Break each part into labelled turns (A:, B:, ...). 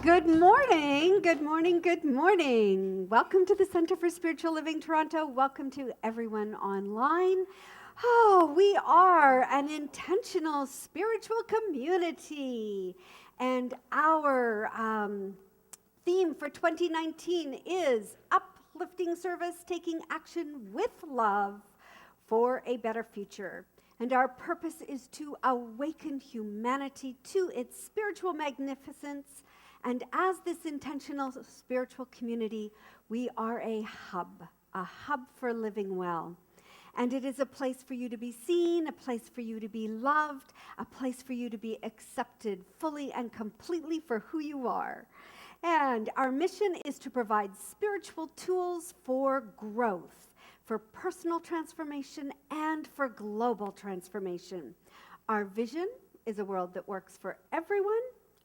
A: Good morning, good morning, good morning. Welcome to the Center for Spiritual Living Toronto. Welcome to everyone online. Oh, we are an intentional spiritual community. And our theme for 2019 is uplifting service, taking action with love for a better future. And our purpose is to awaken humanity to its spiritual magnificence. And as this intentional spiritual community, we are a hub for living well. And it is a place for you to be seen, a place for you to be loved, a place for you to be accepted fully and completely for who you are. And our mission is to provide spiritual tools for growth, for personal transformation, and for global transformation. Our vision is a world that works for everyone,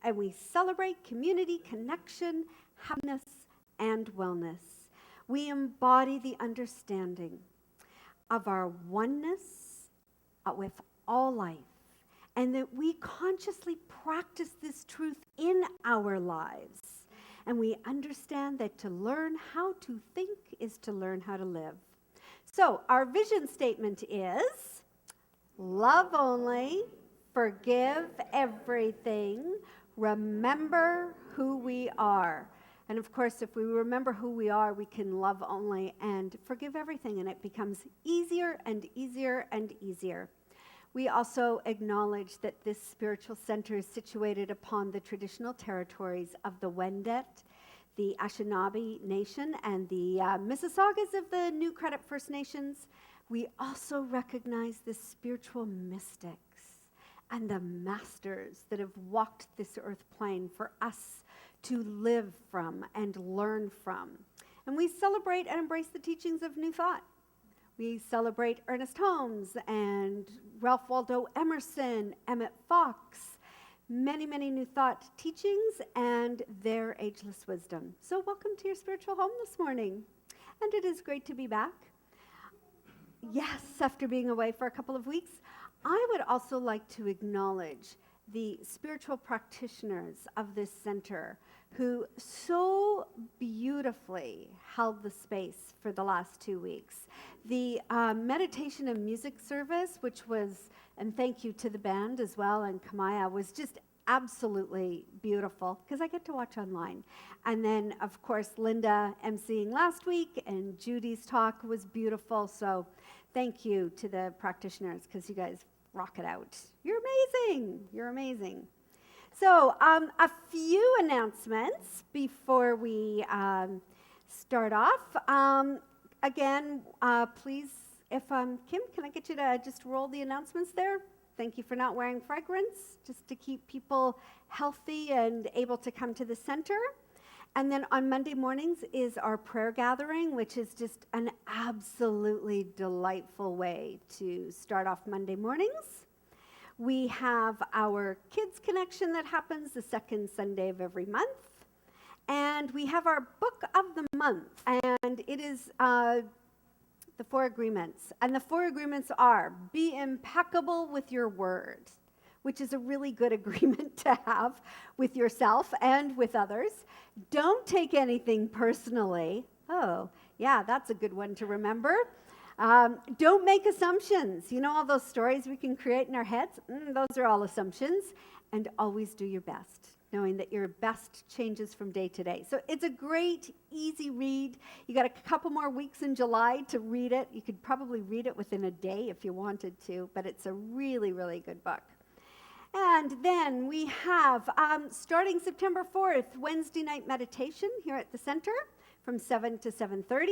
A: and we celebrate community, connection, happiness, and wellness. We embody the understanding of our oneness with all life, and that we consciously practice this truth in our lives. And we understand that to learn how to think is to learn how to live. So our vision statement is love only, forgive everything, remember who we are. And of course, if we remember who we are, we can love only and forgive everything, and it becomes easier and easier and easier. We also acknowledge that this spiritual center is situated upon the traditional territories of the Wendat, the Anishinaabe Nation, and the Mississaugas of the New Credit First Nations. We also recognize the spiritual mystics and the masters that have walked this earth plane for us to live from and learn from. And we celebrate and embrace the teachings of New Thought. We celebrate Ernest Holmes and Ralph Waldo Emerson, Emmett Fox, many, many New Thought teachings and their ageless wisdom. So welcome to your spiritual home this morning. And it is great to be back. Yes, after being away for a couple of weeks. I would also like to acknowledge the spiritual practitioners of this center who so beautifully held the space for the last 2 weeks. The meditation and music service, which was, and thank you to the band as well, and Kamaya, was just absolutely beautiful, because I get to watch online. And then, of course, Linda emceeing last week, and Judy's talk was beautiful. So thank you to the practitioners, because you guys rock it out. You're amazing. You're amazing. So a few announcements before we start off. Again, please, if Kim, can I get you to just roll the announcements there? Thank you for not wearing fragrance, just to keep people healthy and able to come to the center. And then on Monday mornings is our prayer gathering, which is just an absolutely delightful way to start off Monday mornings. We have our Kids Connection that happens the second Sunday of every month. And we have our Book of the Month, and it is the 4 agreements. And the 4 agreements are: be impeccable with your word, which is a really good agreement to have with yourself and with others. Don't take anything personally. Oh, yeah, that's a good one to remember. Don't make assumptions. You know all those stories we can create in our heads? Those are all assumptions. And always do your best, knowing that your best changes from day to day. So it's a great, easy read. You got a couple more weeks in July to read it. You could probably read it within a day if you wanted to, but it's a really, really good book. And then we have, starting September 4th, Wednesday night meditation here at the center from 7 to 7:30.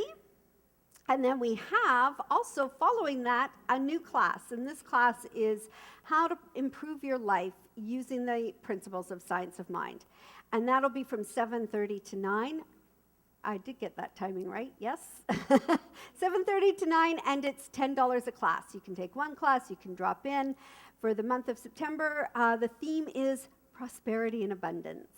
A: And then we have, also following that, a new class. And this class is how to improve your life using the principles of science of mind. And that'll be from 7:30 to 9. I did get that timing right, yes? 7:30 to 9, and it's $10 a class. You can take one class, you can drop in. For the month of September, the theme is prosperity and abundance.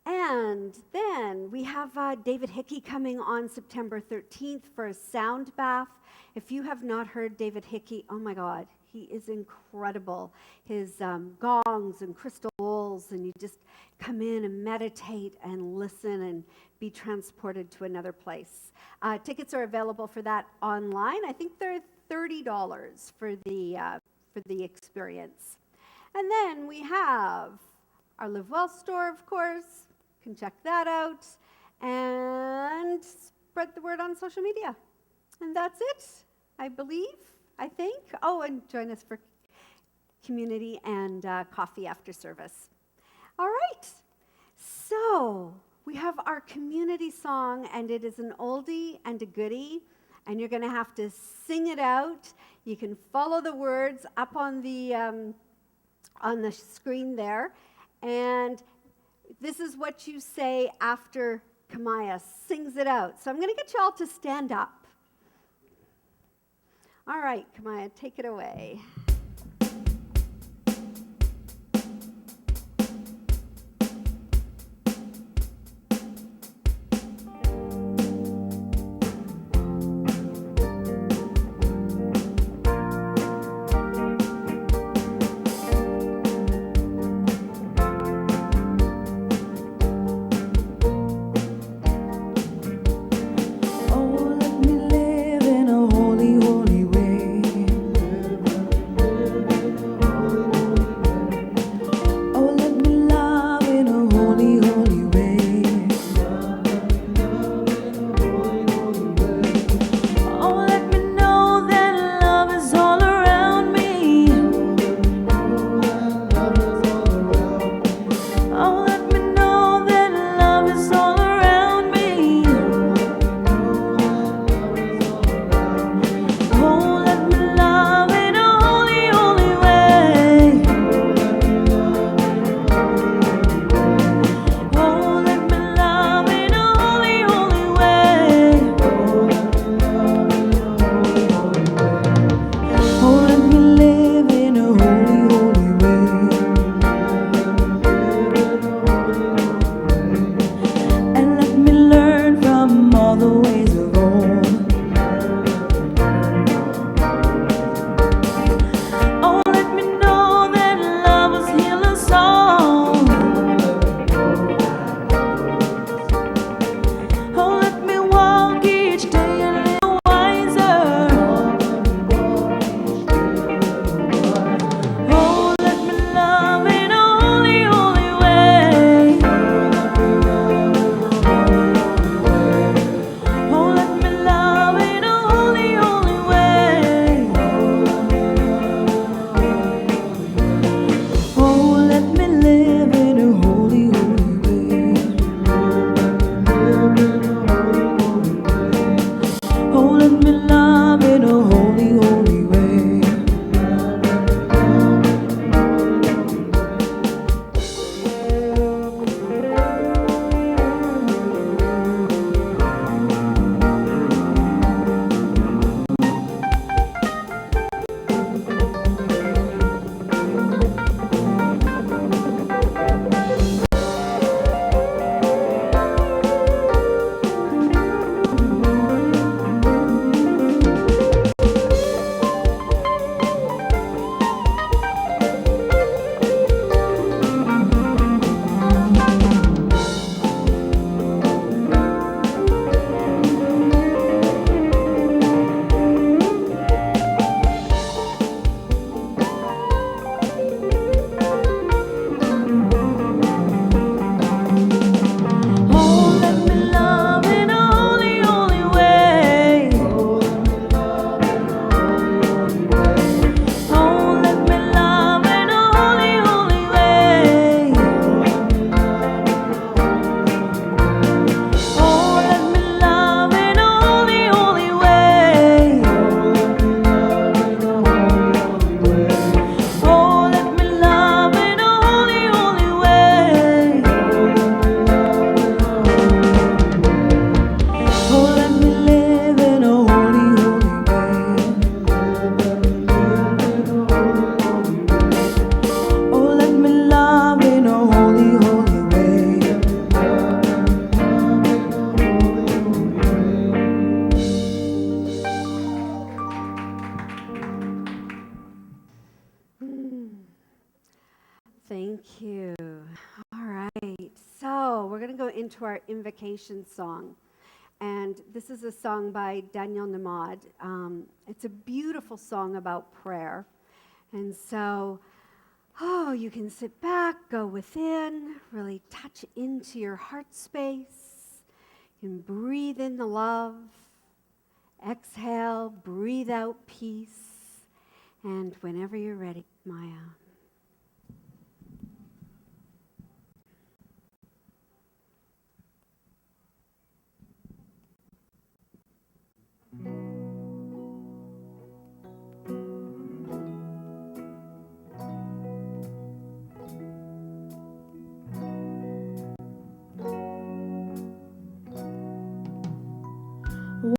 A: And then we have David Hickey coming on September 13th for a sound bath. If you have not heard David Hickey, oh my God, He is incredible. His gongs and crystal bowls, and you just come in and meditate and listen and be transported to another place. Tickets are available for that online. I think they're $30 for the experience. And then we have our Live Well store, of course. You can check that out. And spread the word on social media. And that's it, I believe, I think. Oh, and join us for community and coffee after service. All right. So we have our community song, and it is an oldie and a goodie. And you're going to have to sing it out. You can follow the words up on the screen there. And this is what you say after Kamaya sings it out. So I'm going to get you all to stand up. All right, Kamaya, take it away.
B: Oh, let me live in a holy, holy way.
A: into our invocation song. And this is a song by Daniel Namad. It's a beautiful song about prayer. And so, you can sit back, go within, really touch into your heart space. You can breathe in the love. Exhale, breathe out peace. And whenever you're ready, Maya.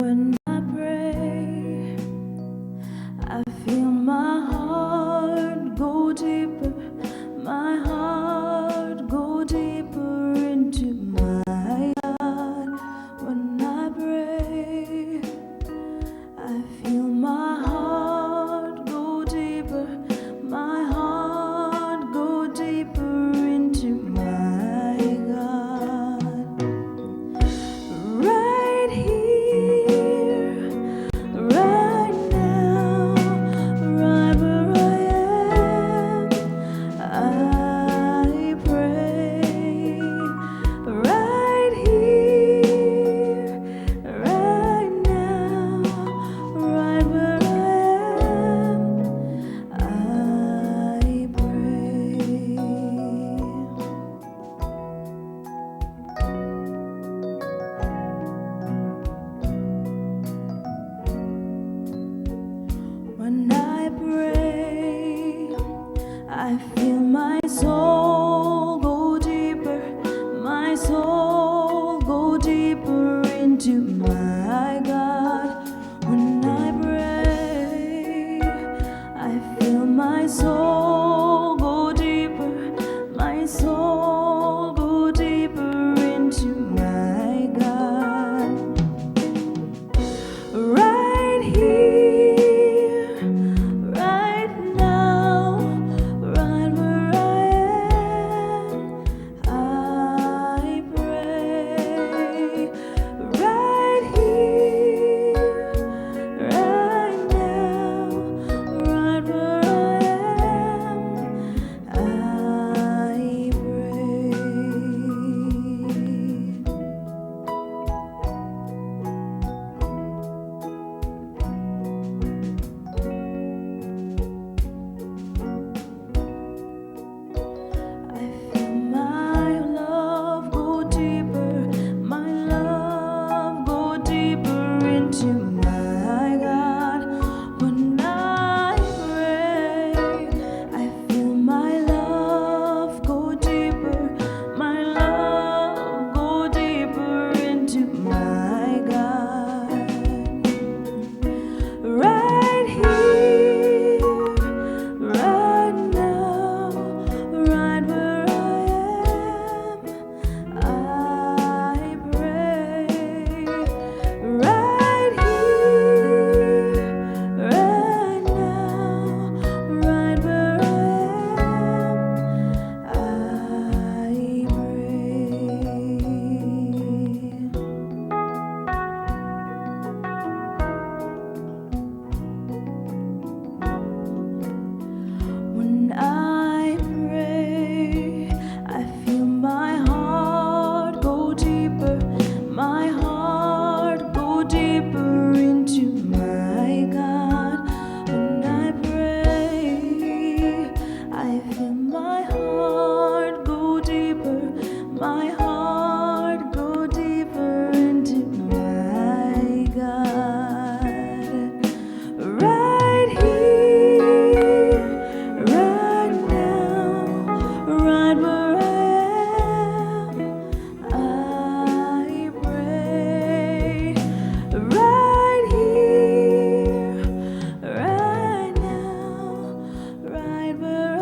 B: When I pray, I feel my heart go deeper, my heart go deeper into my God. When I pray, I feel my heart go deeper, my heart go deeper into my God. Right here, right now, right where I am, I pray. Right here, right now, right where I am, I pray. When I pray, I feel my soul go deeper, my soul go deeper into my God. When I pray, I feel my soul go deeper, my soul go deeper into my God. Right here, right now, right where I pray. Right here, right now, right where I pray. I feel my love go deeper, my love go deeper into my God. When I pray, I feel my love go deeper, my love go deeper into my God. Right here, right now, right where I pray. Right here, right now, right where I pray. When I pray, I feel my heart go deeper, my heart go deeper into my God. When I pray, I feel my heart go deeper, my heart go deeper into my God. Right here, right now, right where I pray. Right here, right now, right where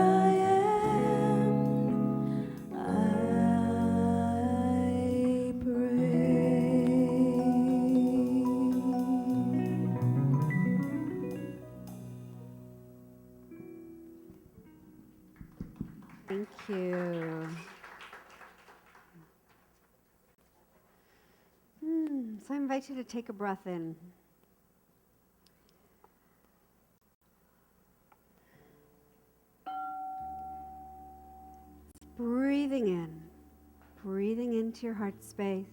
B: I
A: So I invite you to take a breath in. Breathing into your heart space,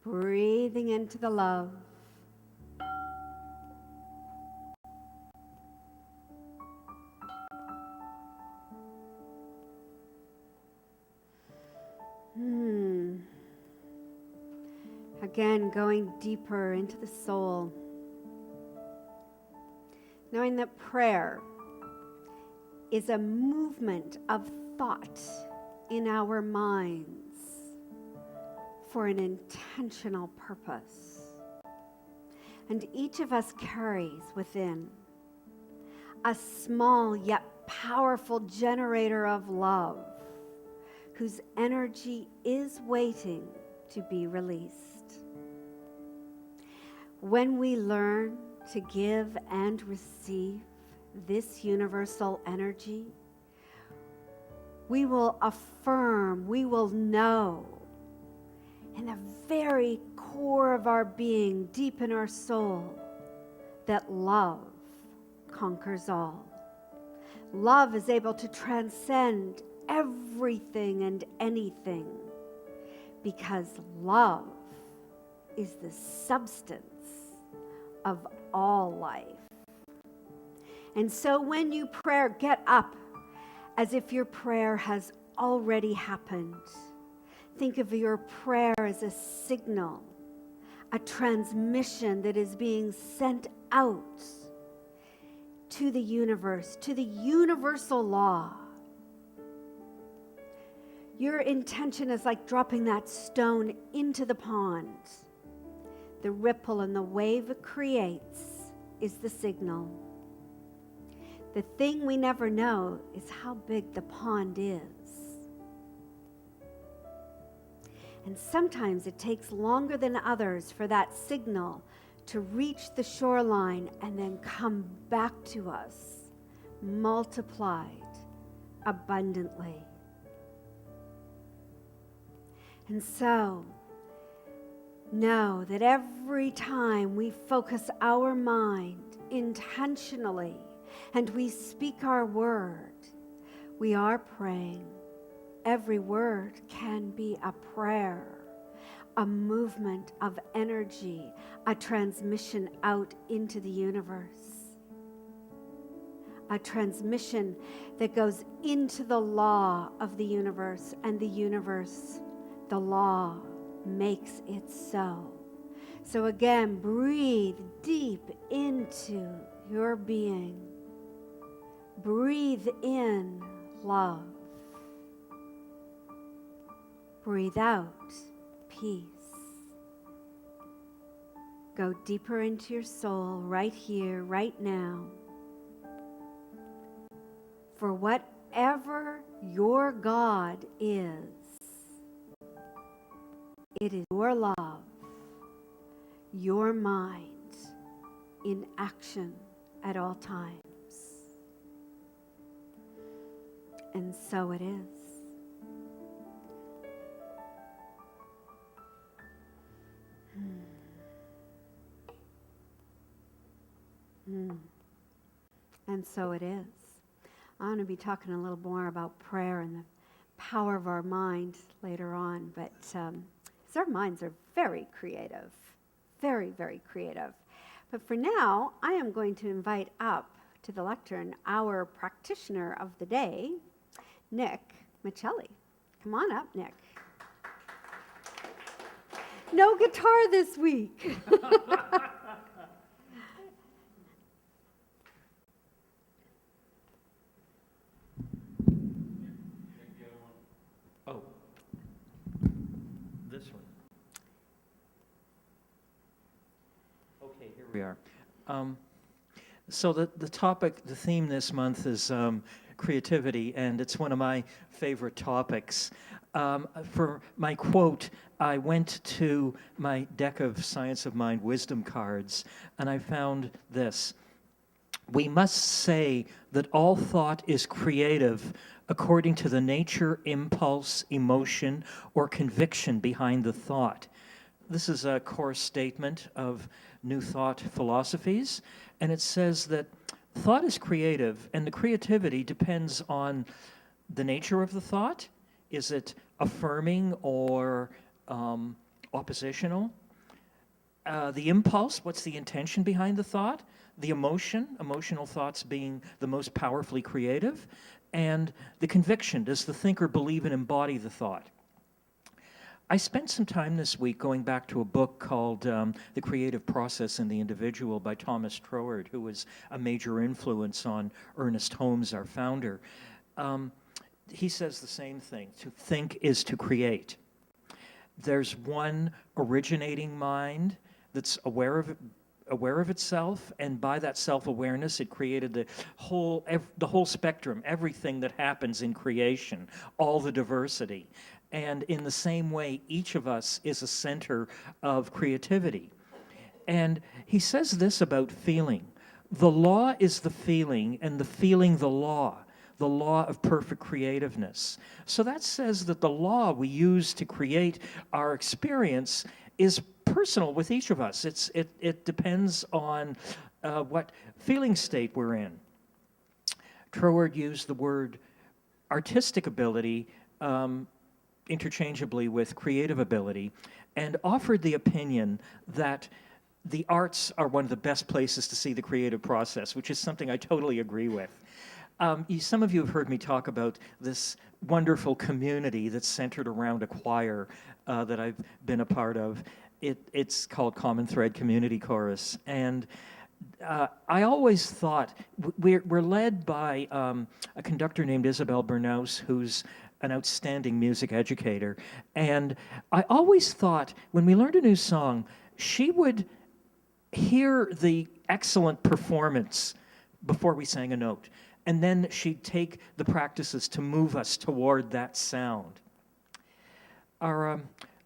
A: breathing into the love. Again, going deeper into the soul, knowing that prayer is a movement of thought in our minds for an intentional purpose. And each of us carries within a small yet powerful generator of love whose energy is waiting to be released. When we learn to give and receive this universal energy, we will affirm, we will know in the very core of our being, deep in our soul, that love conquers all. Love is able to transcend everything and anything because love is the substance of all life. And so when you pray, get up as if your prayer has already happened. Think of your prayer as a signal, a transmission that is being sent out to the universe, to the universal law. Your intention is like dropping that stone into the pond. The ripple and the wave it creates is the signal. The thing we never know is how big the pond is. And sometimes it takes longer than others for that signal to reach the shoreline and then come back to us, multiplied abundantly. And so, know that every time we focus our mind intentionally and we speak our word, we are praying. Every word can be a prayer, a movement of energy, a transmission out into the universe, a transmission that goes into the law of the universe, and the universe, the law, makes it so. So again, breathe deep into your being. Breathe in love. Breathe out peace. Go deeper into your soul right here, right now. For whatever your God is, it is your love, your mind in action at all times. And so it is. And so it is. I'm going to be talking a little more about prayer and the power of our mind later on, but our minds are very creative, very, very creative. But for now, I am going to invite up to the lectern our practitioner of the day, Nick Michelli. Come on up, Nick. No guitar this week.
C: Oh, this one. Okay, here we are. So the topic, the theme this month is creativity, and it's one of my favorite topics. For my quote, I went to my deck of Science of Mind wisdom cards, and I found this. We must say that all thought is creative according to the nature, impulse, emotion, or conviction behind the thought. This is a core statement of New Thought philosophies, and it says that thought is creative, and the creativity depends on the nature of the thought. Is it affirming or oppositional? The impulse, what's the intention behind the thought? The emotional thoughts being the most powerfully creative. And the conviction, does the thinker believe and embody the thought? I spent some time this week going back to a book called The Creative Process in the Individual by Thomas Troward, who was a major influence on Ernest Holmes, our founder. He says the same thing. To think is to create. There's one originating mind that's aware of itself, and by that self-awareness, it created the whole spectrum, everything that happens in creation, all the diversity. And in the same way, each of us is a center of creativity. And he says this about feeling. The law is the feeling, and the feeling the law of perfect creativeness. So that says that the law we use to create our experience is personal with each of us. It depends on what feeling state we're in. Troward used the word artistic ability interchangeably with creative ability, and offered the opinion that the arts are one of the best places to see the creative process, which is something I totally agree with. Some of you have heard me talk about this wonderful community that's centered around a choir that I've been a part of. It's called Common Thread Community Chorus, and I always thought we're led by a conductor named Isabel Bernaus, who's an outstanding music educator. And I always thought when we learned a new song, she would hear the excellent performance before we sang a note. And then she'd take the practices to move us toward that sound.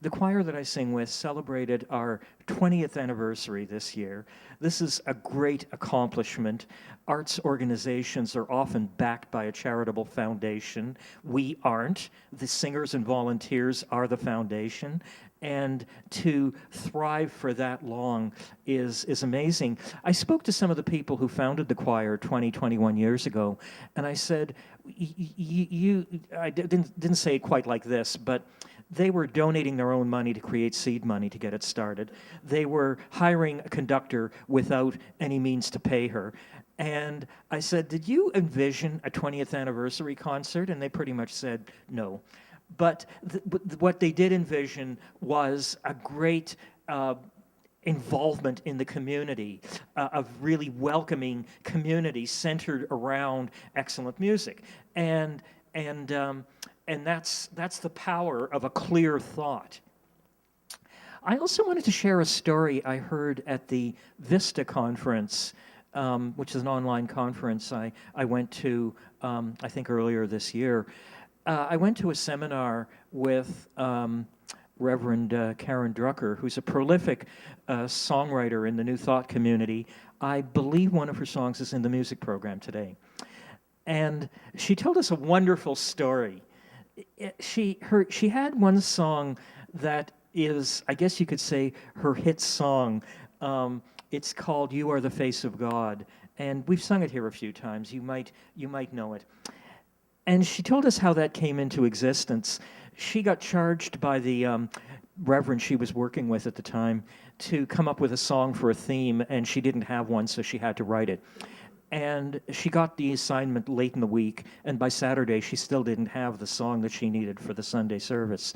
C: The choir that I sing with celebrated our 20th anniversary this year. This is a great accomplishment. Arts organizations are often backed by a charitable foundation. We aren't. The singers and volunteers are the foundation. And to thrive for that long is amazing. I spoke to some of the people who founded the choir 21 years ago, and I said, I didn't say it quite like this, but they were donating their own money to create seed money to get it started. They were hiring a conductor without any means to pay her. And I said, did you envision a 20th anniversary concert? And they pretty much said no. But what they did envision was a great involvement in the community, of really welcoming community centered around excellent music. And that's the power of a clear thought. I also wanted to share a story I heard at the Vista conference, which is an online conference I went to, I think earlier this year. I went to a seminar with Reverend Karen Drucker, who's a prolific songwriter in the New Thought community. I believe one of her songs is in the music program today. And she told us a wonderful story. She had one song that is, I guess you could say, her hit song. It's called "You Are the Face of God," and we've sung it here a few times. You might know it. And she told us how that came into existence. She got charged by the reverend she was working with at the time to come up with a song for a theme, and she didn't have one, so she had to write it. And she got the assignment late in the week, and by Saturday she still didn't have the song that she needed for the Sunday service.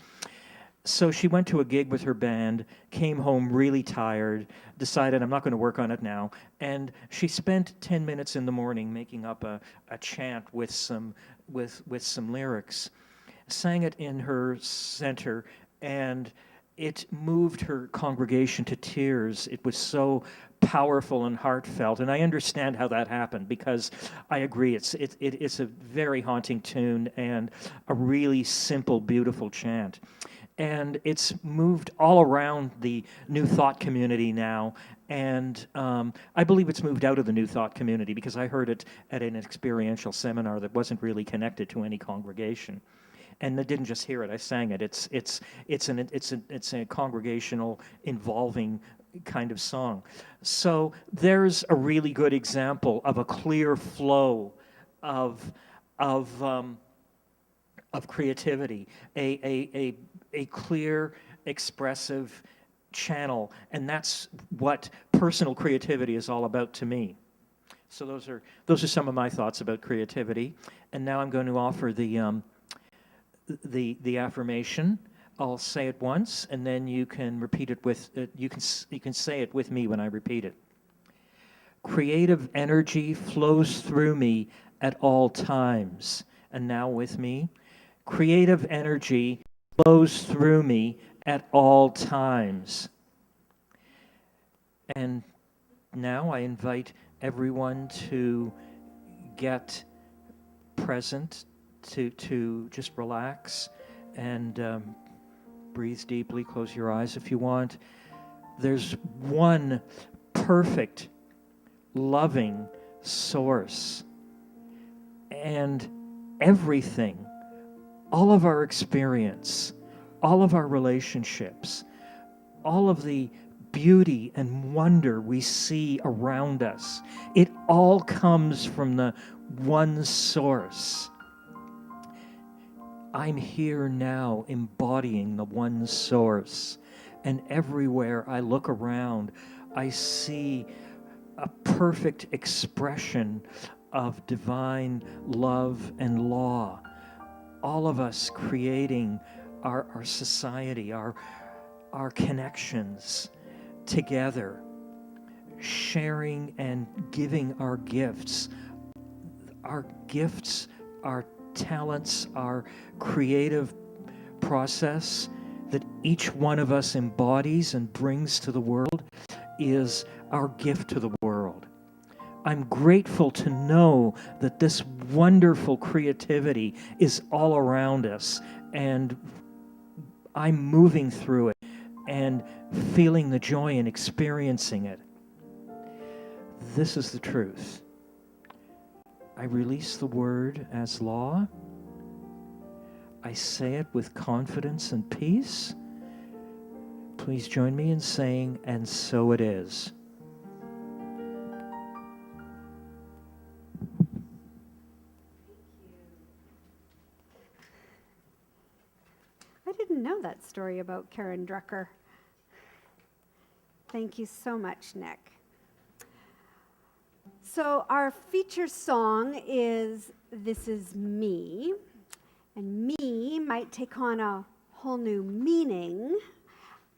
C: So she went to a gig with her band, came home really tired, decided I'm not going to work on it now, and she spent 10 minutes in the morning making up a chant with some lyrics, sang it in her center, and it moved her congregation to tears. It was so powerful and heartfelt, and I understand how that happened, because I agree, it's a very haunting tune and a really simple, beautiful chant. And it's moved all around the New Thought community now, and I believe it's moved out of the New Thought community because I heard it at an experiential seminar that wasn't really connected to any congregation. And I didn't just hear it; I sang it. It's a congregational, involving kind of song. So there's a really good example of a clear flow of creativity, a clear, expressive channel, and that's what personal creativity is all about to me. So those are some of my thoughts about creativity, and now I'm going to offer the affirmation. I'll say it once, and then you can repeat it with you can say it with me when I repeat it. Creative energy flows through me at all times, and now with me. Creative energy flows through me at all times. And now I invite everyone to get present, to just relax and breathe deeply, close your eyes if you want. There's one perfect, loving source, and everything, all of our experience, all of our relationships, all of the beauty and wonder we see around us, it all comes from the one source. I'm here now embodying the one source, and everywhere I look around, I see a perfect expression of divine love and law. All of us creating our society, our connections together, sharing and giving our gifts. Our gifts, our talents, our creative process that each one of us embodies and brings to the world is our gift to the world. I'm grateful to know that this wonderful creativity is all around us, and I'm moving through it and feeling the joy and experiencing it. This is the truth. I release the word as law. I say it with confidence and peace. Please join me in saying, and so it is.
A: I didn't know that story about Karen Drucker. Thank you so much, Nick. So our feature song is This Is Me, and me might take on a whole new meaning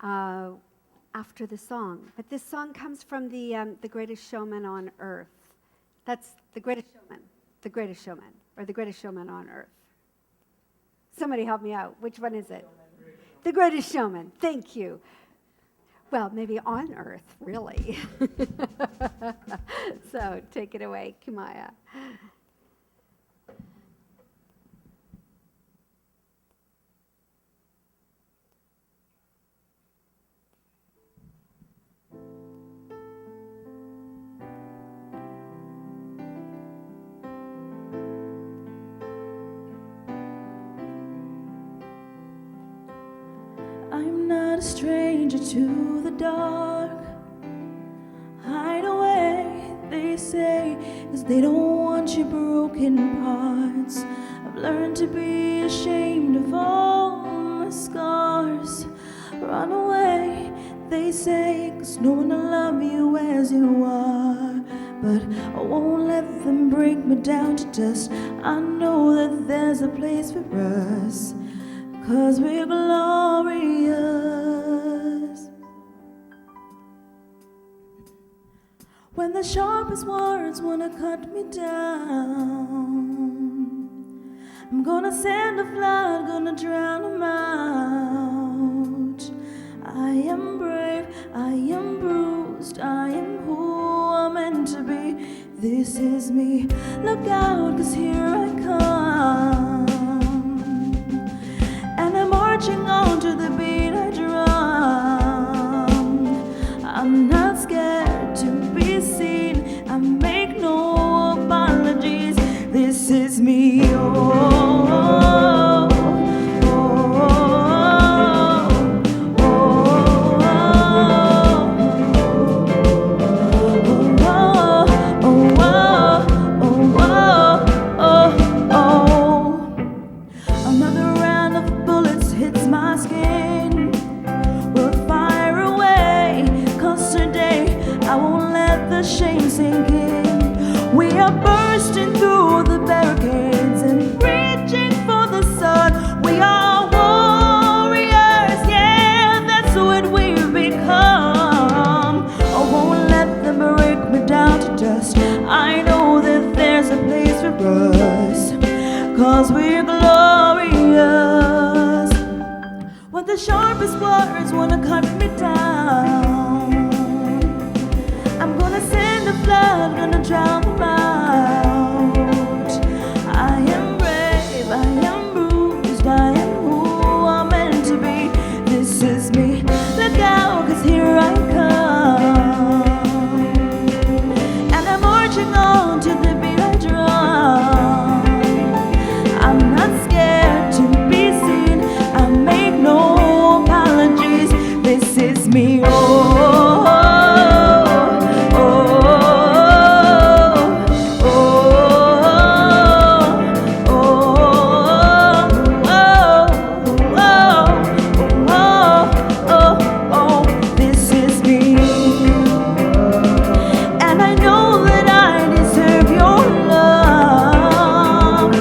A: after the song. But this song comes from the Greatest Showman on Earth. That's The Greatest Showman, or The Greatest Showman on Earth. Somebody help me out. Which one is it? The Greatest Showman. Thank you. Well, maybe on Earth, really. So take it away, Kumaya.
B: I'm not a stranger to the dark. Hide away, they say, 'cause they don't want your broken parts. I've learned to be ashamed of all my scars. Run away, they say, 'cause no one will love you as you are. But I won't let them break me down to dust. I know that there's a place for us, 'cause we're glorious. When the sharpest words wanna cut me down, I'm gonna send a flood, gonna drown them out. I am brave, I am bruised, I am who I'm meant to be. This is me. Look out, 'cause here I come. And I'm marching on to the beat I drum. I'm not scared to be seen. I make no apologies. This is me. Oh, the sharpest words wanna cut me down, I'm gonna send the flood, gonna drown them out. I am brave, I am bruised, I am who I'm meant to be. This is me, look out, 'cause here I come. And I'm marching on to the beat I drum. I'm not scared to be seen, I make no apologies. This is me, oh, oh, oh, oh, oh, this is me. And I know that I deserve your love.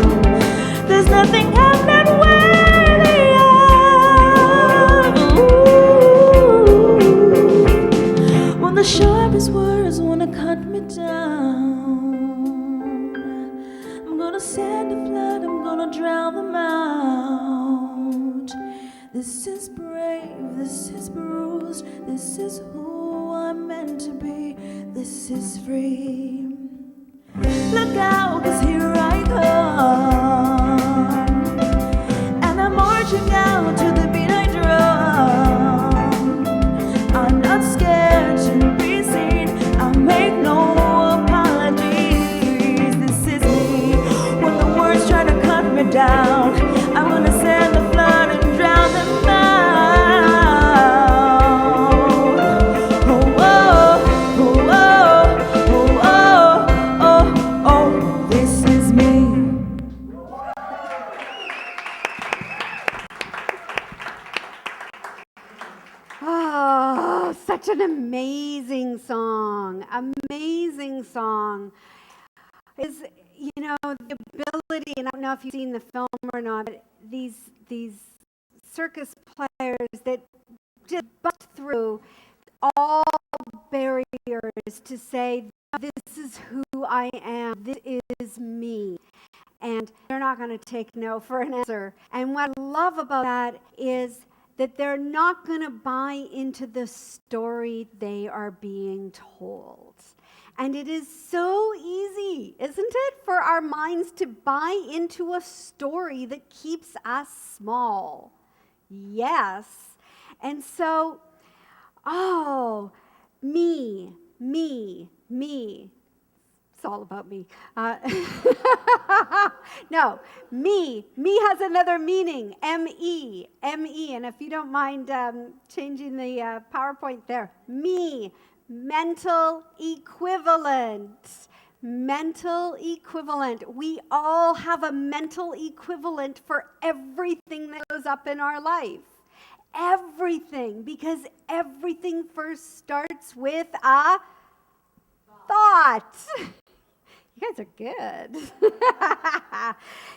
B: There's nothing I'm not worthy of. Ooh. When the sharpest words wanna cut me down, I'm gonna send a flood, I'm gonna drown them out. This is brave, this is bruised, this is who I'm meant to be. This is free. Look out, 'cause here I come. And I'm marching out to the beat I drum. I'm not scared to be seen, I make no apologies. This is me. When the words try to cut me down, I'm gonna send the flood and drown them out. Oh, oh, oh, oh, oh, oh, oh, this is me.
A: Oh, such an amazing song. Amazing song. Is, the ability, and I don't know if you've seen the film or not, but these circus players that just bust through all barriers to say, this is who I am, this is me. And they're not going to take no for an answer. And what I love about that is that they're not going to buy into the story they are being told. And it is so easy, isn't it, for our minds to buy into a story that keeps us small. Yes. And so, me. It's all about me. No, me has another meaning, M-E. And if you don't mind changing the PowerPoint there, me, mental equivalent. Mental equivalent. We all have a mental equivalent for everything that goes up in our life. Everything, because everything first starts with a thought. You guys are good.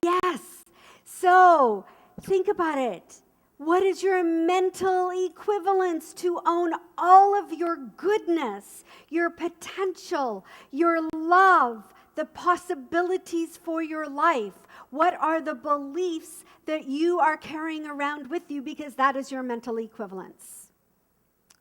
A: Yes. So think about it. What is your mental equivalence to own all of your goodness, your potential, your love, the possibilities for your life? What are the beliefs that you are carrying around with you, because that is your mental equivalence?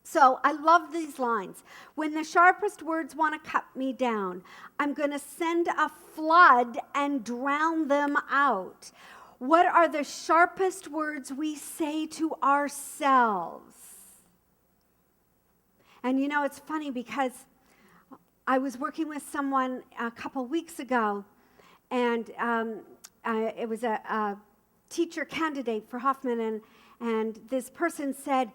A: So I love these lines. When the sharpest words want to cut me down, I'm going to send a flood and drown them out. What are the sharpest words we say to ourselves? And it's funny because I was working with someone a couple weeks ago, and it was a teacher candidate for Hoffman, and this person said,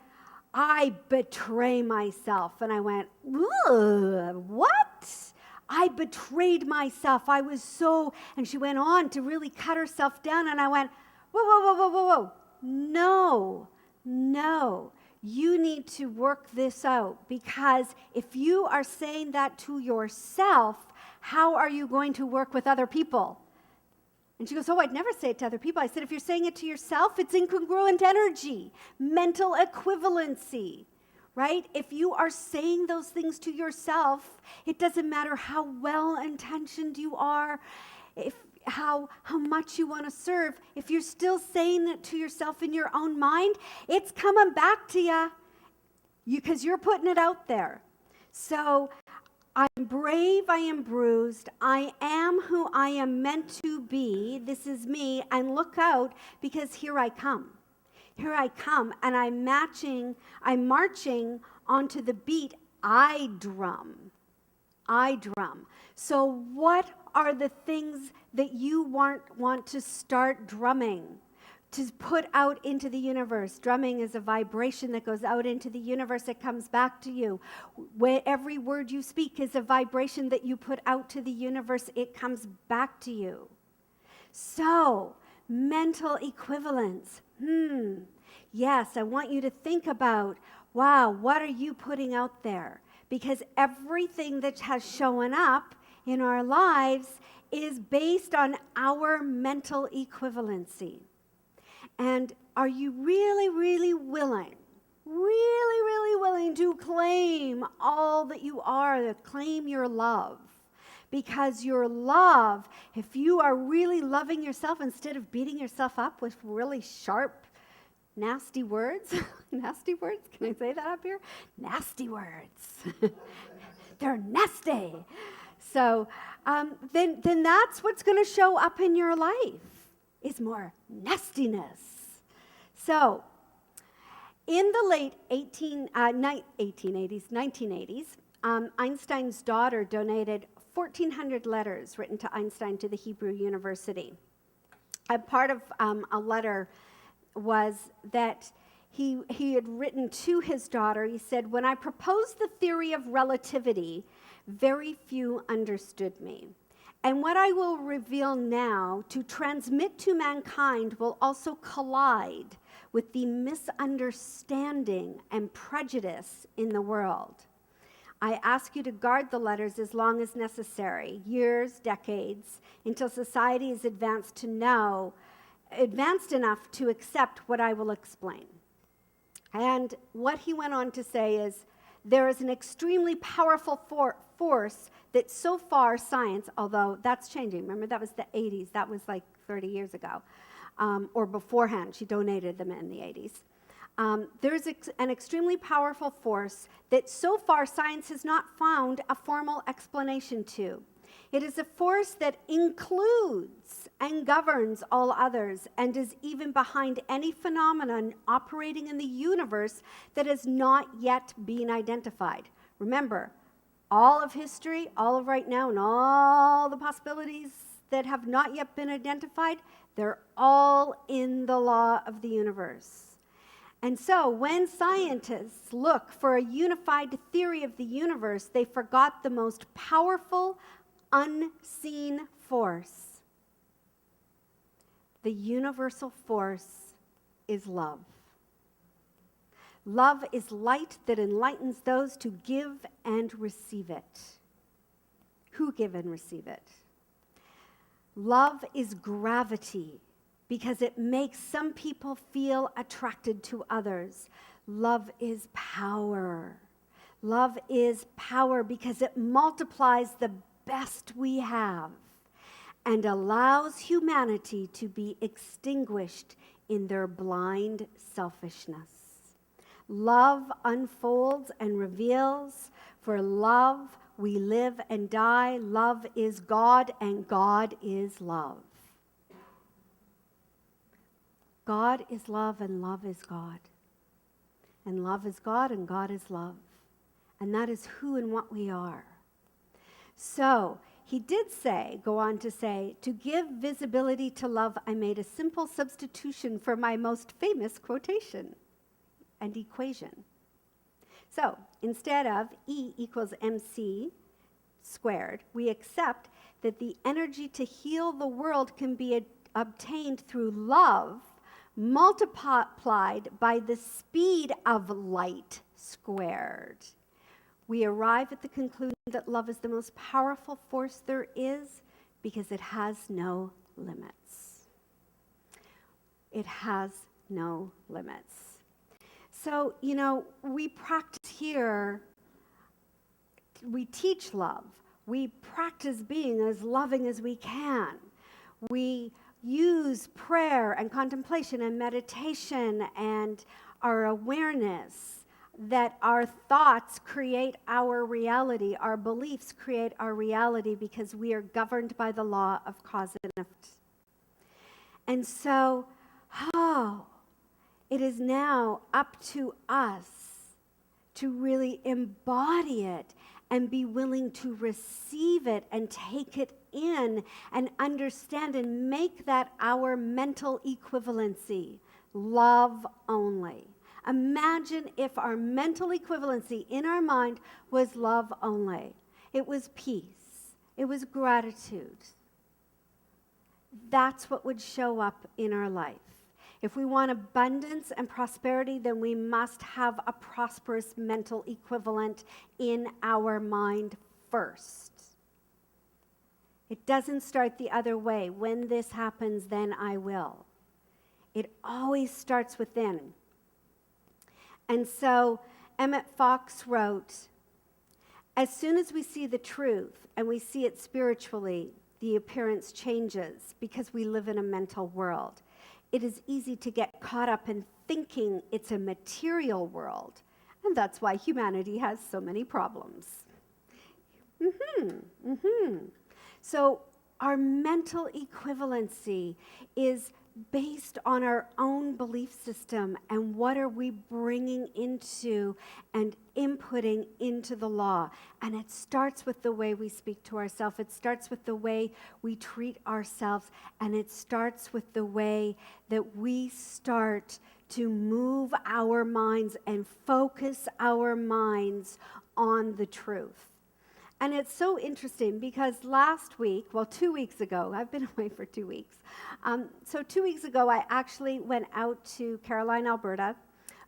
A: I betray myself. And I went, what? I betrayed myself. I was so, and she went on to really cut herself down, and I went, whoa. No. You need to work this out, because if you are saying that to yourself, how are you going to work with other people? And she goes, I'd never say it to other people. I said, if you're saying it to yourself, it's incongruent energy, mental equivalency, right? If you are saying those things to yourself, it doesn't matter how well-intentioned you are. how much you want to serve, if you're still saying it to yourself in your own mind, it's coming back to you because you're putting it out there. So I'm brave, I am bruised, I am who I am meant to be, this is me, and look out because here I come. Here I come, and I'm marching onto the beat I drum. I drum. So what are the things that you want to start drumming, to put out into the universe? Drumming is a vibration that goes out into the universe. It comes back to you. Every word you speak is a vibration that you put out to the universe. It comes back to you. So, mental equivalence. Yes, I want you to think about, wow, what are you putting out there? Because everything that has shown up in our lives is based on our mental equivalency. And are you really, really willing to claim all that you are, to claim your love? Because your love, if you are really loving yourself instead of beating yourself up with really sharp, nasty words, nasty words, can I say that up here? Nasty words. They're nasty. So then that's what's going to show up in your life, is more nastiness. So in the late 1980s, Einstein's daughter donated 1,400 letters written to Einstein to the Hebrew University. A part of a letter was that he had written to his daughter. He said, "When I proposed the theory of relativity, very few understood me. And what I will reveal now to transmit to mankind will also collide with the misunderstanding and prejudice in the world. I ask you to guard the letters as long as necessary, years, decades, until society is advanced enough to accept what I will explain." And what he went on to say is, there is an extremely powerful force that so far science, although that's changing. Remember, that was the 80s. That was like 30 years ago, or beforehand. She donated them in the 80s. There's an extremely powerful force that so far science has not found a formal explanation to. It is a force that includes and governs all others and is even behind any phenomenon operating in the universe that has not yet been identified. Remember, all of history, all of right now, and all the possibilities that have not yet been identified, they're all in the law of the universe. And so when scientists look for a unified theory of the universe, they forgot the most powerful, unseen force. The universal force is love. Love is light that enlightens those to give and receive it. Who give and receive it? Love is gravity because it makes some people feel attracted to others. Love is power. Love is power because it multiplies the best we have and allows humanity to be extinguished in their blind selfishness. Love unfolds and reveals. For love we live and die. Love is God, and God is love. God is love, and love is God. And love is God, and God is love. And that is who and what we are. So, he did go on to say, to give visibility to love, I made a simple substitution for my most famous quotation and equation. So, instead of E equals mc squared, we accept that the energy to heal the world can be obtained through love multiplied by the speed of light squared. We arrive at the conclusion that love is the most powerful force there is because it has no limits. It has no limits. So, we practice here, we teach love. We practice being as loving as we can. We use prayer and contemplation and meditation and our awareness that our thoughts create our reality, our beliefs create our reality because we are governed by the law of cause and effect. And so, it is now up to us to really embody it and be willing to receive it and take it in and understand and make that our mental equivalency, love only. Imagine if our mental equivalency in our mind was love only. It was peace. It was gratitude. That's what would show up in our life. If we want abundance and prosperity, then we must have a prosperous mental equivalent in our mind first. It doesn't start the other way. When this happens, then I will. It always starts within. And so Emmett Fox wrote, as soon as we see the truth and we see it spiritually, the appearance changes because we live in a mental world. It is easy to get caught up in thinking it's a material world, and that's why humanity has so many problems. So our mental equivalency is based on our own belief system and what are we bringing into and inputting into the law. And it starts with the way we speak to ourselves. It starts with the way we treat ourselves. And it starts with the way that we start to move our minds and focus our minds on the truth. And it's so interesting because last week, 2 weeks ago, I've been away for 2 weeks. So 2 weeks ago, I actually went out to Caroline, Alberta.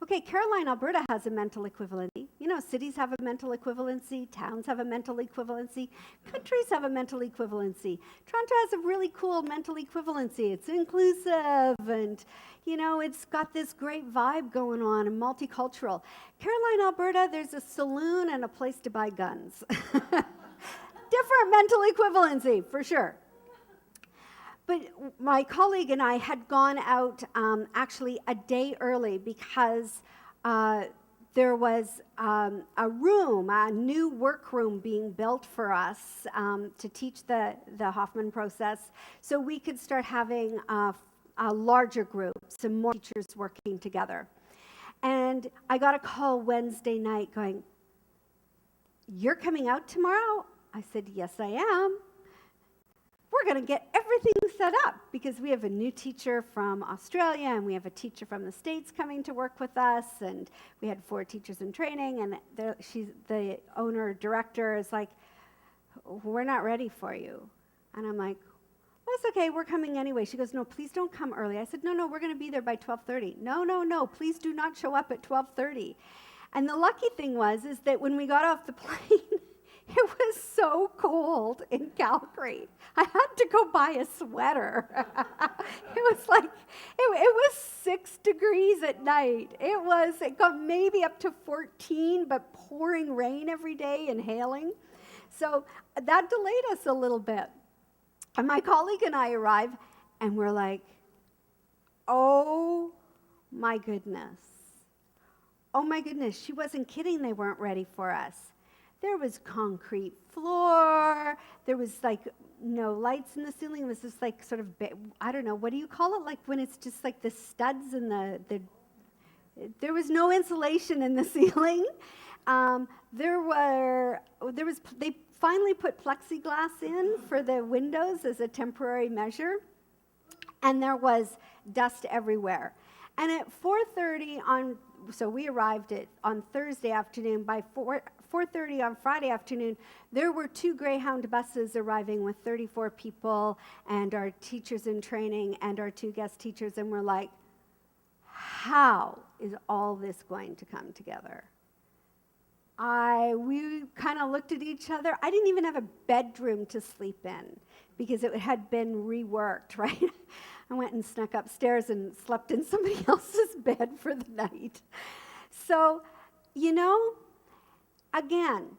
A: Okay, Caroline, Alberta has a mental equivalency. You know, cities have a mental equivalency, towns have a mental equivalency, countries have a mental equivalency. Toronto has a really cool mental equivalency. It's inclusive and, you know, it's got this great vibe going on and multicultural. Caroline, Alberta, there's a saloon and a place to buy guns. Different mental equivalency, for sure. But my colleague and I had gone out actually a day early because there was a room, a new workroom being built for us to teach the Hoffman process so we could start having a larger group, some more teachers working together. And I got a call Wednesday night going, "You're coming out tomorrow?" I said, "Yes, I am. We're going to get everything set up because we have a new teacher from Australia and we have a teacher from the States coming to work with us, and we had 4 teachers in training, and the owner director is like, "We're not ready for you." And I'm like, "That's okay, we're coming anyway." She goes, "No, please don't come early." I said, No, we're going to be there by 12:30. No, please do not show up at 12:30. And the lucky thing is that when we got off the plane, it was so cold in Calgary. I had to go buy a sweater. It was like, it was 6 degrees at night. It got maybe up to 14, but pouring rain every day and hailing. So that delayed us a little bit. And my colleague and I arrived, and we're like, oh my goodness. Oh my goodness, she wasn't kidding, they weren't ready for us. There was concrete floor. There was like no lights in the ceiling. It was just like sort of, I don't know, what do you call it? Like when it's just like the studs and there was no insulation in the ceiling. They finally put plexiglass in for the windows as a temporary measure. And there was dust everywhere. And at 4:30 so we arrived on Thursday afternoon. By 4:30 on Friday afternoon, there were 2 Greyhound buses arriving with 34 people and our teachers in training and our 2 guest teachers, and we're like, how is all this going to come together? We kind of looked at each other. I didn't even have a bedroom to sleep in because it had been reworked, right? I went and snuck upstairs and slept in somebody else's bed for the night. So, you know, again,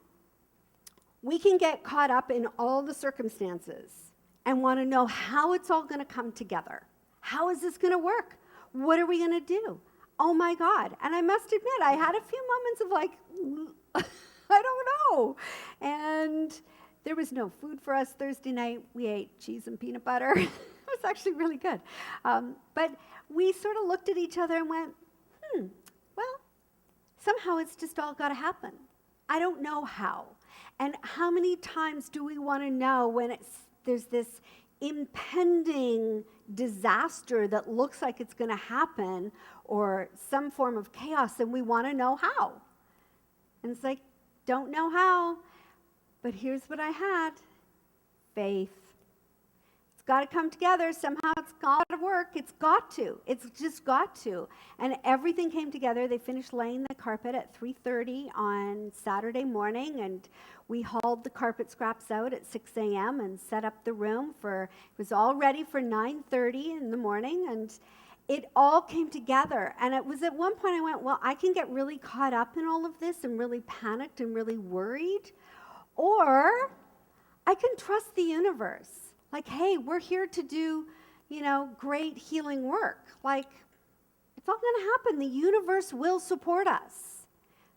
A: we can get caught up in all the circumstances and want to know how it's all going to come together. How is this going to work? What are we going to do? Oh my God. And I must admit, I had a few moments of like, I don't know. And there was no food for us Thursday night. We ate cheese and peanut butter. It was actually really good. But we sort of looked at each other and went, well, somehow it's just all got to happen. I don't know how. And how many times do we want to know when there's this impending disaster that looks like it's going to happen, or some form of chaos, and we want to know how? And it's like, don't know how, but here's what I had: faith. It's got to come together. Somehow it's got to work. It's got to. It's just got to. And everything came together. They finished laying the carpet at 3:30 on Saturday morning, and we hauled the carpet scraps out at 6 a.m. and set up the room it was all ready for 9:30 in the morning, and it all came together. And it was at one point I went, well, I can get really caught up in all of this and really panicked and really worried, or I can trust the universe. Like, hey, we're here to do, great healing work. Like, it's all going to happen. The universe will support us.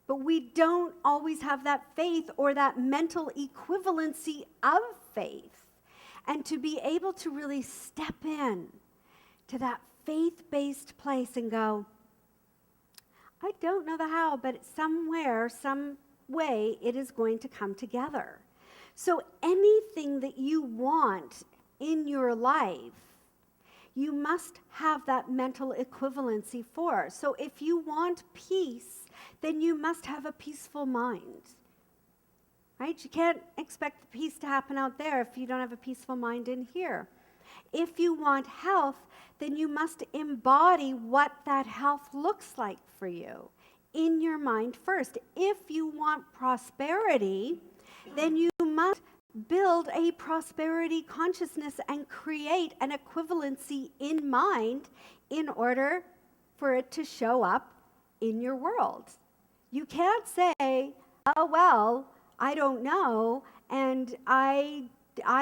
A: But we don't always have that faith or that mental equivalency of faith. And to be able to really step in to that faith-based place and go, I don't know the how, but somewhere, some way, it is going to come together. So anything that you want in your life, you must have that mental equivalency for. So if you want peace, then you must have a peaceful mind. Right? You can't expect the peace to happen out there if you don't have a peaceful mind in here. If you want health, then you must embody what that health looks like for you in your mind first. If you want prosperity, then you must build a prosperity consciousness and create an equivalency in mind in order for it to show up in your world. You can't say, oh, well, I don't know, and I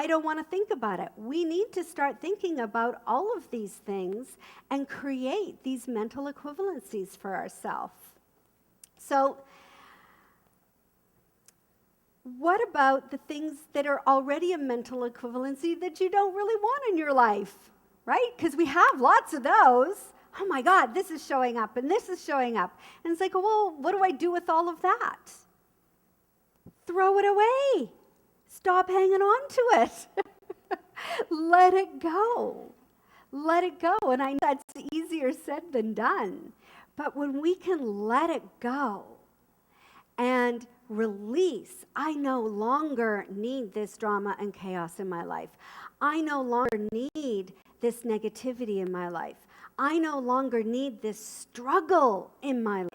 A: don't want to think about it. We need to start thinking about all of these things and create these mental equivalencies for ourselves. So, what about the things that are already a mental equivalency that you don't really want in your life, right? Because we have lots of those. Oh my God, this is showing up and this is showing up. And it's like, well, what do I do with all of that? Throw it away. Stop hanging on to it. Let it go. Let it go. And I know that's easier said than done. But when we can let it go and release, I no longer need this drama and chaos in my life. I no longer need this negativity in my life. I no longer need this struggle in my life.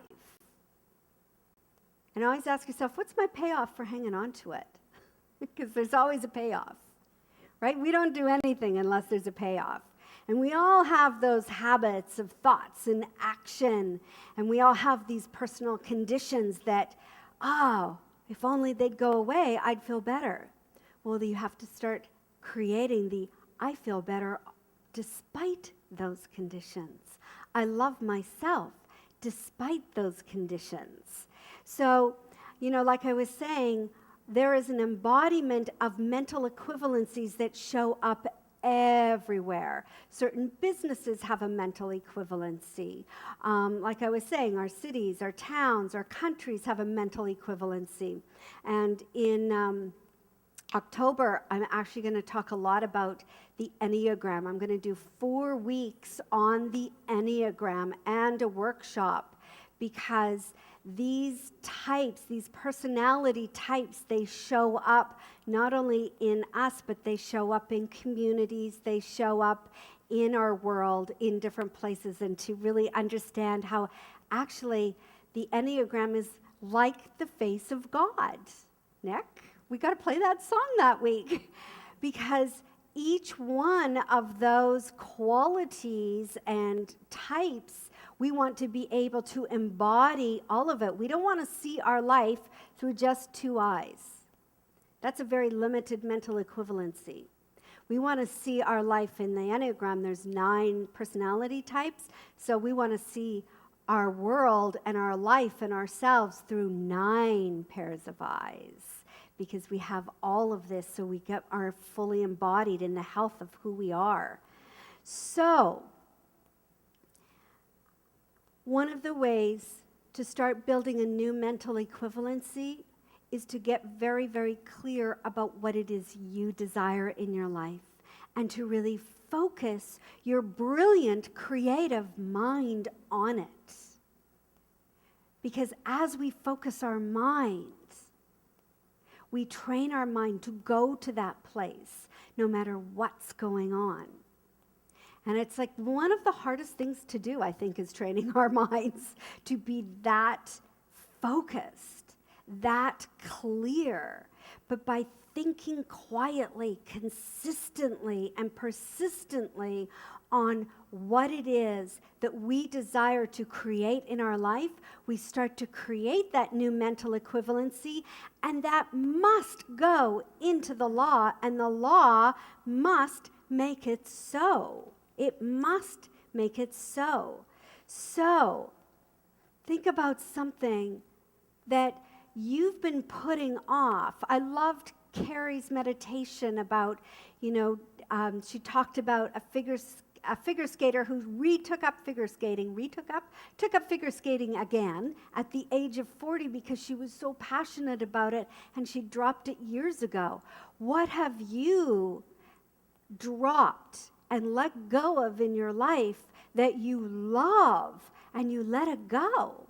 A: And always ask yourself, what's my payoff for hanging on to it? Because there's always a payoff, right? We don't do anything unless there's a payoff. And we all have those habits of thoughts and action, and we all have these personal conditions that, if only they'd go away, I'd feel better. Well, you have to start creating the I feel better despite those conditions. I love myself despite those conditions. So, like I was saying, there is an embodiment of mental equivalencies that show up everywhere. Certain businesses have a mental equivalency. Like I was saying, our cities, our towns, our countries have a mental equivalency. And in October, I'm actually going to talk a lot about the Enneagram. I'm going to do 4 weeks on the Enneagram and a workshop, because these types, these personality types, they show up not only in us, but they show up in communities, they show up in our world in different places, and to really understand how actually the Enneagram is like the face of God. Nick, we got to play that song that week because each one of those qualities and types, we want to be able to embody all of it. We don't want to see our life through just 2 eyes. That's a very limited mental equivalency. We want to see our life in the Enneagram. There's 9 personality types. So we want to see our world and our life and ourselves through 9 pairs of eyes, because we have all of this, so we are fully embodied in the health of who we are. So one of the ways to start building a new mental equivalency is to get very, very clear about what it is you desire in your life, and to really focus your brilliant, creative mind on it. Because as we focus our minds, we train our mind to go to that place, no matter what's going on. And it's like one of the hardest things to do, I think, is training our minds to be that focused, that clear. But by thinking quietly, consistently, and persistently on what it is that we desire to create in our life, we start to create that new mental equivalency, and that must go into the law, and the law must make it so. It must make it so. So, think about something that you've been putting off. I loved Carrie's meditation about, she talked about a figure skater who took up figure skating again at the age of 40 because she was so passionate about it, and she dropped it years ago. What have you dropped and let go of in your life that you love and you let it go?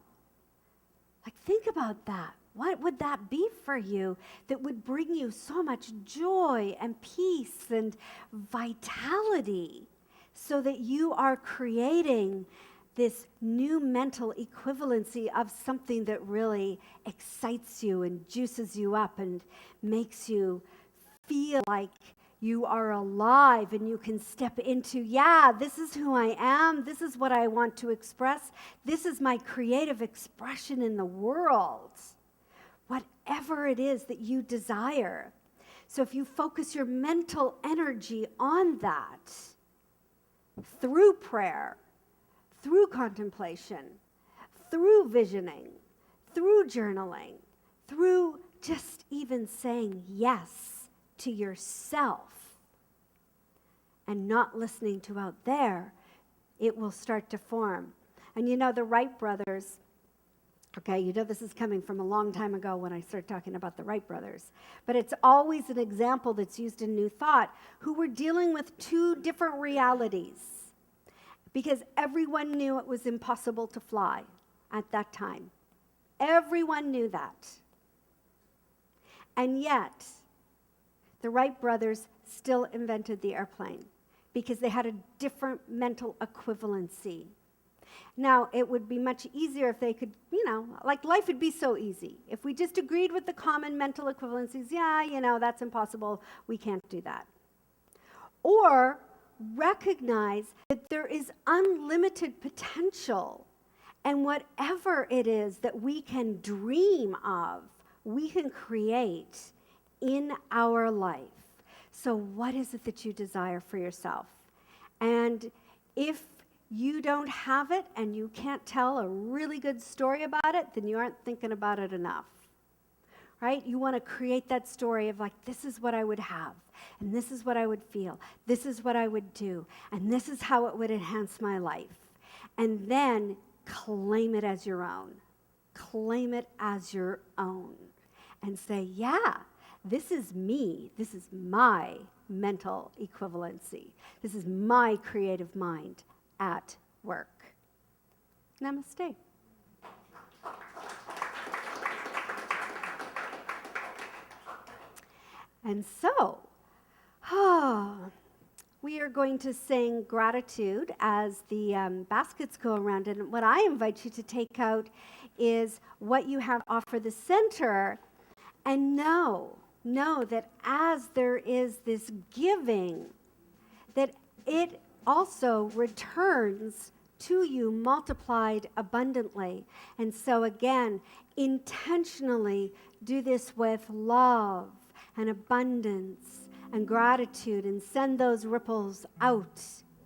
A: Like, think about that. What would that be for you that would bring you so much joy and peace and vitality, so that you are creating this new mental equivalency of something that really excites you and juices you up and makes you feel like you are alive and you can step into, this is who I am, this is what I want to express, this is my creative expression in the world. Whatever it is that you desire. So if you focus your mental energy on that, through prayer, through contemplation, through visioning, through journaling, through just even saying yes to yourself and not listening to out there, it will start to form. And the Wright brothers, this is coming from a long time ago when I started talking about the Wright brothers, but it's always an example that's used in New Thought, who were dealing with 2 different realities, because everyone knew it was impossible to fly at that time. Everyone knew that. And yet, the Wright brothers still invented the airplane because they had a different mental equivalency. Now, it would be much easier if they could, life would be so easy. If we just agreed with the common mental equivalencies, that's impossible, we can't do that. Or recognize that there is unlimited potential, and whatever it is that we can dream of, we can create in our life. So what is it that you desire for yourself? And if you don't have it and you can't tell a really good story about it, then you aren't thinking about it enough, right? You want to create that story of this is what I would have, and this is what I would feel, this is what I would do, and this is how it would enhance my life. And then claim it as your own. Claim it as your own. And say, this is me. This is my mental equivalency. This is my creative mind at work. Namaste. And so, we are going to sing gratitude as the baskets go around. And what I invite you to take out is what you have to offer the center, and know that as there is this giving, that it also returns to you multiplied abundantly. And so again, intentionally do this with love and abundance and gratitude and send those ripples out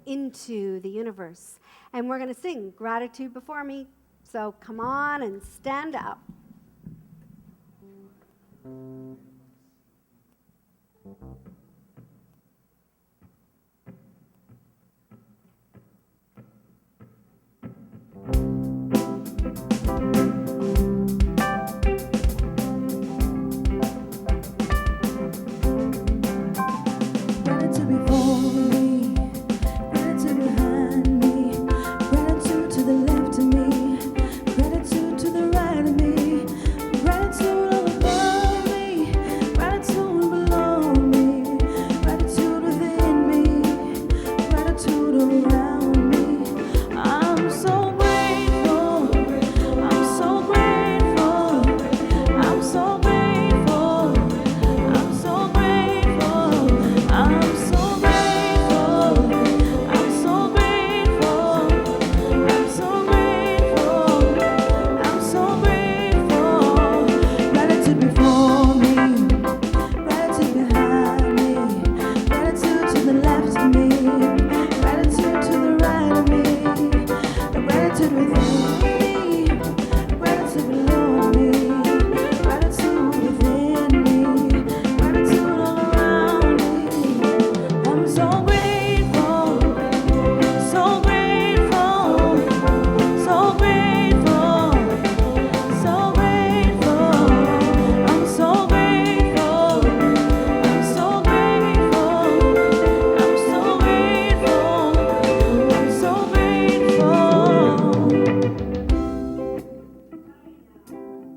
A: into the universe. And we're going to sing Gratitude Before Me. So come on and stand up.
B: Gratitude before me, gratitude behind me, gratitude to the left of me, gratitude to the right of me, gratitude all above me, gratitude below me, gratitude within me, gratitude around me. I'm so grateful, I'm so grateful, I'm so grateful. I'm so grateful, I'm so grateful, I'm so grateful, I'm so grateful, I'm so grateful. Gratitude before me, gratitude behind me, gratitude to the left of me, gratitude to the right of me, gratitude within me, gratitude below me, gratitude within me, gratitude all around me. I'm so grateful, so grateful, so grateful, so grateful. I'm so grateful, I'm so grateful, I'm so grateful, I'm so grateful.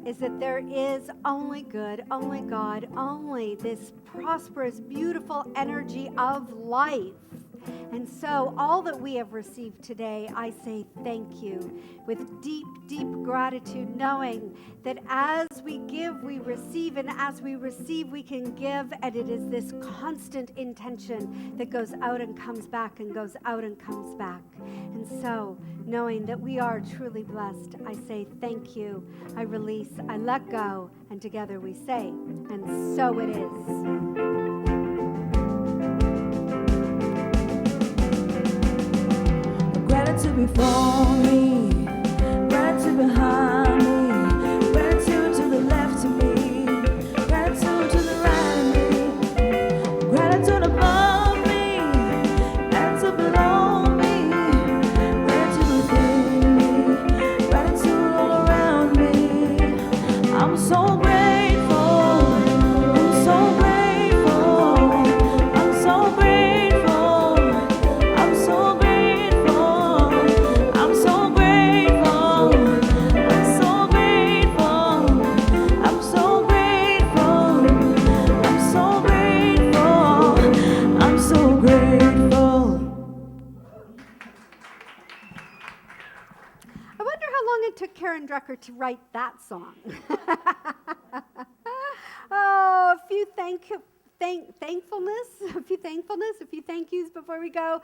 A: Is that there is only good, only God, only this prosperous, beautiful energy of life. And so all that we have received today, I say thank you with deep, deep gratitude, knowing that as we give, we receive, and as we receive, we can give, and it is this constant intention that goes out and comes back and goes out and comes back. And so, knowing that we are truly blessed, I say thank you. I release, I let go, and together we say, and so it is.
B: Gratitude before me, gratitude behind me, gratitude to the left of me, gratitude to the right of me, gratitude above me, gratitude below me, gratitude within me, gratitude all around me. I'm so grateful, I'm so grateful, I'm so grateful, I'm so grateful. I'm so grateful, I'm so grateful, I'm so grateful, I'm so grateful, I'm so grateful.
A: I wonder how long it took Karen Drucker to write that song. Oh, a few thankfulness, a few thank yous before we go.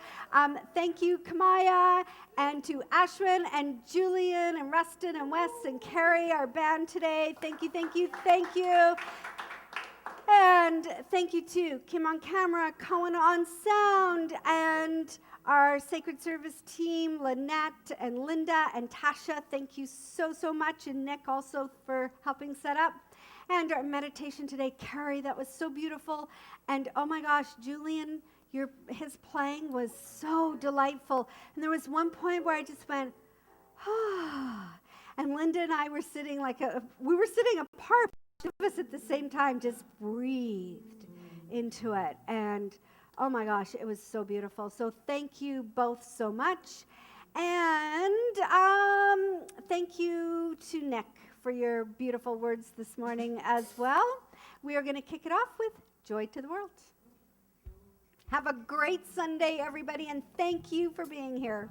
A: Thank you, Kamaya, and to Ashwin and Julian and Rustin and Wes and Carrie, our band today. Thank you, thank you, thank you. And thank you to Kim on camera, Cohen on sound, and our Sacred Service team, Lynette and Linda and Tasha. Thank you so, so much. And Nick also for helping set up. And our meditation today, Carrie, that was so beautiful. And oh my gosh, Julian, his playing was so delightful. And there was one point where I just went, ah. And Linda and I were sitting we were sitting apart. Two of us at the same time just breathed into it. And oh my gosh, it was so beautiful. So thank you both so much. And thank you to Nick for your beautiful words this morning as well. We are going to kick it off with Joy to the World. Have a great Sunday, everybody, and thank you for being here.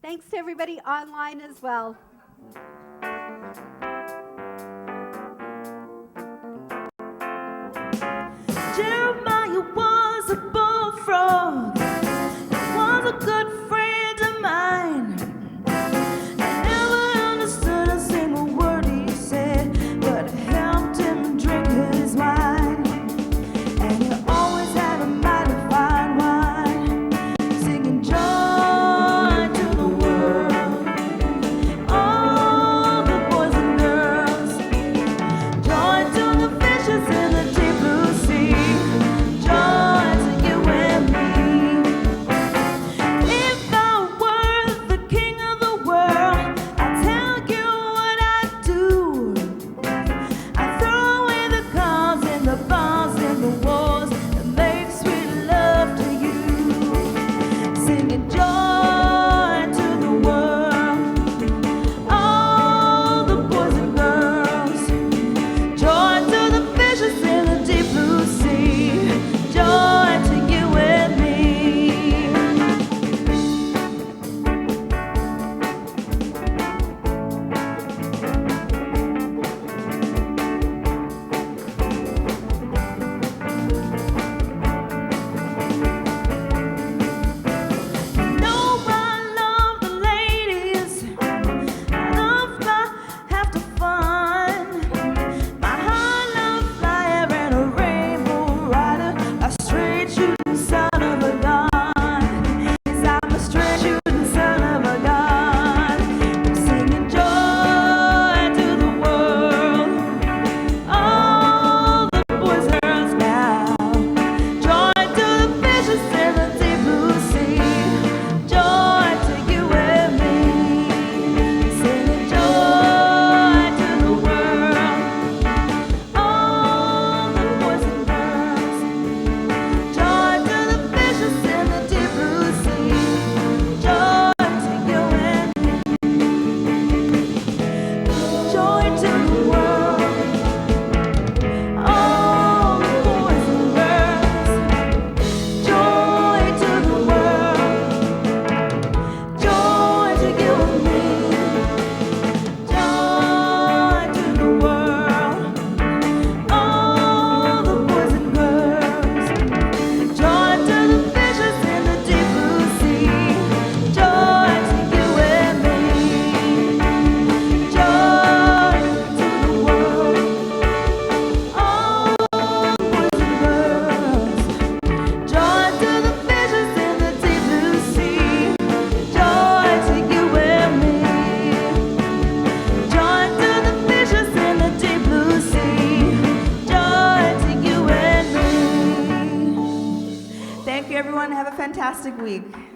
A: Thanks to everybody online as well.
B: Jeremiah was a bullfrog, was a good friend of mine. I never understood a single word he said, but it helped him drink his wine. And he always fantastic week.